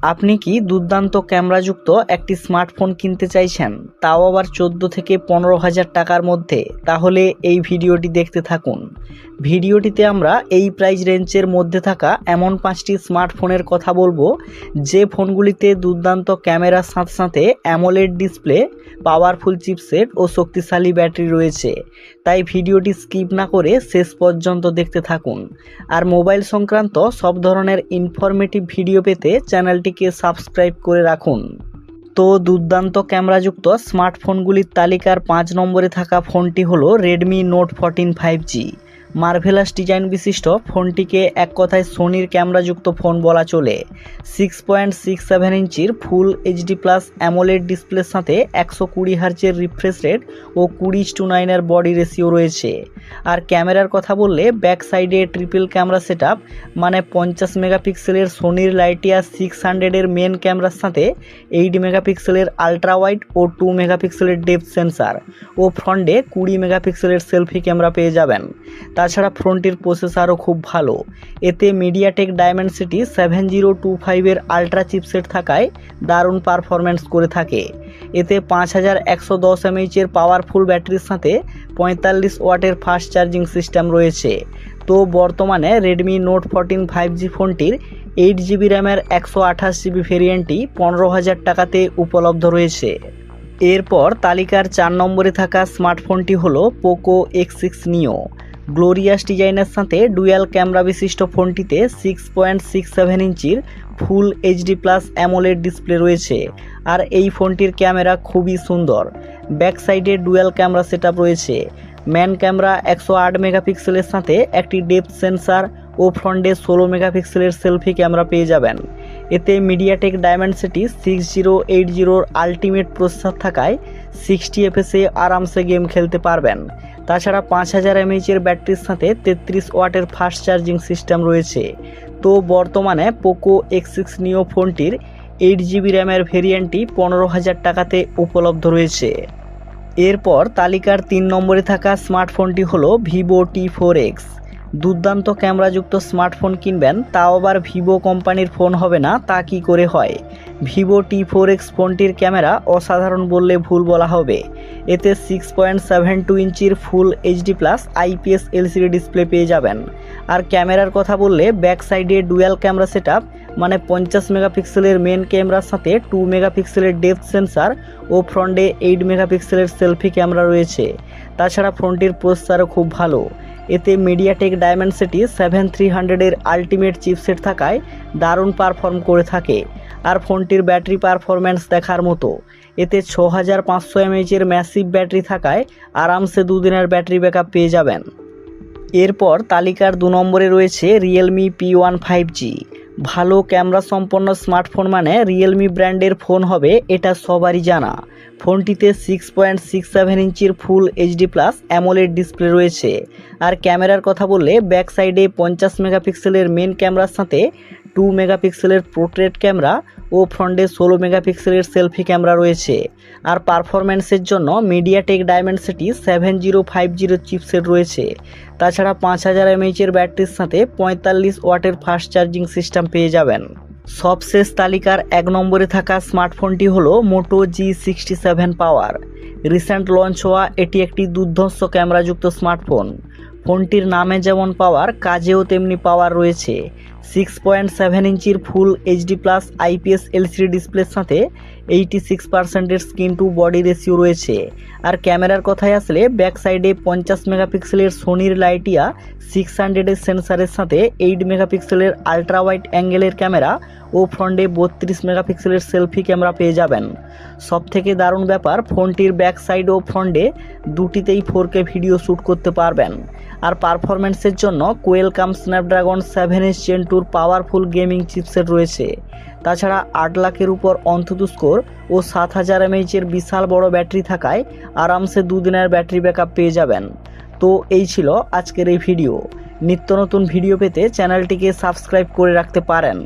আপনি কি দুর্দান্ত ক্যামেরাযুক্ত একটি স্মার্টফোন কিনতে চাইছেন, তাও আবার 14 থেকে 15,000 টাকার মধ্যে? তাহলে এই ভিডিওটি দেখতে থাকুন। ভিডিওটিতে আমরা এই প্রাইস রেঞ্জের মধ্যে থাকা এমন 5টি স্মার্টফোনের কথা বলবো যে ফোনগুলিতে দুর্দান্ত ক্যামেরার সাথে সাথে অ্যামোলেড ডিসপ্লে, পাওয়ারফুল চিপসেট ও শক্তিশালী ব্যাটারি রয়েছে। তাই ভিডিওটি স্কিপ না করে শেষ পর্যন্ত দেখতে থাকুন। আর মোবাইল সংক্রান্ত সব ধরনের ইনফরমেটিভ ভিডিও পেতে চ্যানেলটিকে সাবস্ক্রাইব করে রাখুন। তো দুর্দান্ত ক্যামেরাযুক্ত স্মার্টফোনগুলির তালিকার 5 নম্বরে থাকা ফোনটি হলো Redmi note 14 5G। Marvellous design বিশিষ্ট ফোনটিকে এক কথায় সোনির ক্যামেরাযুক্ত ফোন বলা চলে। 6.67 ইঞ্চির ফুল এইচডি প্লাস অ্যামোলেড ডিসপ্লের সাথে 120 হার্জের রিফ্রেশ রেট ও 20:9 বডি রেশিও রয়েছে। আর ক্যামেরার কথা বললে ব্যাক সাইডে ট্রিপল ক্যামেরা সেটআপ, মানে 50 মেগাপিক্সেলের সোনির লাইটিয়া 600 মেন ক্যামেরার সাথে 8 মেগাপিক্সেলের আলট্রা ওয়াইড ও 2 মেগাপিক্সেলের ডেপথ সেন্সার ও ফ্রন্টে 20 মেগাপিক্সেলের সেলফি ক্যামেরা পেয়ে যাবেন। তাছাড়া ফোনটির প্রসেসরও খুব ভালো। এতে মিডিয়াটেক ডায়মেনসিটি 7025 আলট্রা চিপসেট থাকায় দারুণ পারফরম্যান্স করে থাকে। এতে 5110 mAh পাওয়ারফুল ব্যাটারির সাথে 45 ওয়াটের ফাস্ট চার্জিং সিস্টেম রয়েছে। তো বর্তমানে রেডমি নোট 14 5G ফোনটির 8GB র্যামের 128GB ভেরিয়েন্টটি 15,000 টাকাতে উপলব্ধ রয়েছে। এরপর তালিকার 4 নম্বরে থাকা স্মার্টফোনটি হলো পোকো X6 নিও। গ্লোরিয়াস ডিজাইনের সাথে ডুয়াল ক্যামেরা বিশিষ্ট ফোনটিতে 6.67 ইঞ্চির full HD plus AMOLED display রয়েছে। আর এই ফোনটির ক্যামেরা খুবই সুন্দর। ব্যাক সাইডে ডুয়াল ক্যামেরা সেটআপ রয়েছে। ম্যান ক্যামেরা 108 মেগাপিক্সেলের সাথে একটি ডেপথ সেন্সার ও ফ্রন্টে 16 মেগাপিক্সেলের সেলফি ক্যামেরা পেয়ে যাবেন। এতে মিডিয়াটেক ডায়মেনসিটি 6080 আলটিমেট প্রসেসর থাকায় 60 FPS আরামসে গেম খেলতে পারবেন। তাছাড়া 5000 mAh ব্যাটারির সাথে 33 ওয়াটের ফাস্ট চার্জিং সিস্টেম রয়েছে। তো বর্তমানে পোকো X6 নিও ফোনটির 8GB র্যামের ভেরিয়েন্টটি 15,000 টাকাতে উপলব্ধ রয়েছে। এরপর তালিকার 3 নম্বরে থাকা স্মার্টফোনটি হলো ভিভো T4X। দুর্দান্ত ক্যামেরাযুক্ত স্মার্টফোন কিনবেন, তাও আবার ভিভো কোম্পানির ফোন হবে না, তা কি করে হয়? ভিভো T4X ফোনটির ক্যামেরা অসাধারণ বললে ভুল বলা হবে। এতে 6.72 ইঞ্চির full HD plus IPS LCD display পেয়ে যাবেন। আর ক্যামেরার কথা বললে ব্যাক সাইডে ডুয়াল ক্যামেরা সেটআপ, মানে 50 মেগাপিক্সেলের মেন ক্যামেরার সাথে 2 মেগাপিক্সেলের ডেপথ সেন্সার ও ফ্রন্টে 8 মেগাপিক্সেলের সেলফি ক্যামেরা রয়েছে। তাছাড়া ফোনটির প্রসেসরও খুব ভালো। এতে মিডিয়াটেক ডায়মেনসিটি 7300 আলটিমেট চিপসেট থাকায় দারুণ পারফর্ম করে থাকে। আর ফোনটির ব্যাটারি পারফরম্যান্স দেখার মতো। এতে 6500 mAh ম্যাসিভ ব্যাটারি থাকায় আরামসে 2 দিনের ব্যাটারি ব্যাকআপ পেয়ে যাবেন। এরপর তালিকার 2 নম্বরে রয়েছে রিয়েলমি P1 5G। ভালো ক্যামেরা সম্পন্ন স্মার্টফোন মানে রিয়েলমি ব্র্যান্ডের ফোন হবে, এটা সবারই জানা। ফোনটিতে 6.67 ইঞ্চির full HD plus AMOLED display রয়েছে। আর ক্যামেরার কথা বললে ব্যাক সাইডে 50 মেগাপিক্সেলের মেন ক্যামেরার সাথে 2 মেগাপিক্সেলের পোর্ট্রেট ক্যামেরা ও ফ্রন্টে 16 মেগাপিক্সেলের সেলফি ক্যামেরা রয়েছে। আর পারফরম্যান্সের জন্য মিডিয়াটেক ডায়মেনসিটি 7050 চিপসেট রয়েছে। তাছাড়া 5000 mAh ব্যাটারির সাথে 45 ওয়াটের ফাস্ট চার্জিং সিস্টেম পেয়ে যাবেন। সবশেষ তালিকার 1 নম্বরে থাকা স্মার্টফোনটি হলো মোটো G67 পাওয়ার। রিসেন্ট লঞ্চ হওয়া এটি একটি দুর্ধর্ষ ক্যামেরাযুক্ত স্মার্টফোন। ফোনটির নামে যেমন পাওয়ার, কাজেও তেমনি পাওয়ার রয়েছে। 6.7 ইঞ্চির full HD plus IPS LCD ডিসপ্লের সাথে 86% স্ক্রিন টু বডি রেশিও রয়েছে। আর ক্যামেরার কথায় আসলে ব্যাক সাইডে 50 মেগাপিক্সেলের সোনির লাইটিয়া 600 সেন্সারের সাথে 8 মেগাপিক্সেলের আলট্রা ওয়াইড অ্যাঙ্গেলের ক্যামেরা ও ফ্রন্টে 32 মেগাপিক্সেলের সেলফি ক্যামেরা পেয়ে যাবেন। সবথেকে দারুণ ব্যাপার, ফোনটির ব্যাক সাইড ও ফ্রন্টে দুটিতেই 4K ভিডিও শ্যুট করতে পারবেন। আর পারফরম্যান্সের জন্য Qualcomm Snapdragon 7H Gen 2 powerful gaming chipset রয়েছে। তাছাড়া 8 লাখের উপর অন্তত স্কোর ও 7000 mAh বিশাল বড় ব্যাটারি থাকায় আরামসে 2 দিনের ব্যাটারি ব্যাকআপ পেয়ে যাবেন। তো এই ছিল আজকের এই ভিডিও। নিত্য নতুন ভিডিও পেতে চ্যানেলটিকে সাবস্ক্রাইব করে রাখতে পারেন।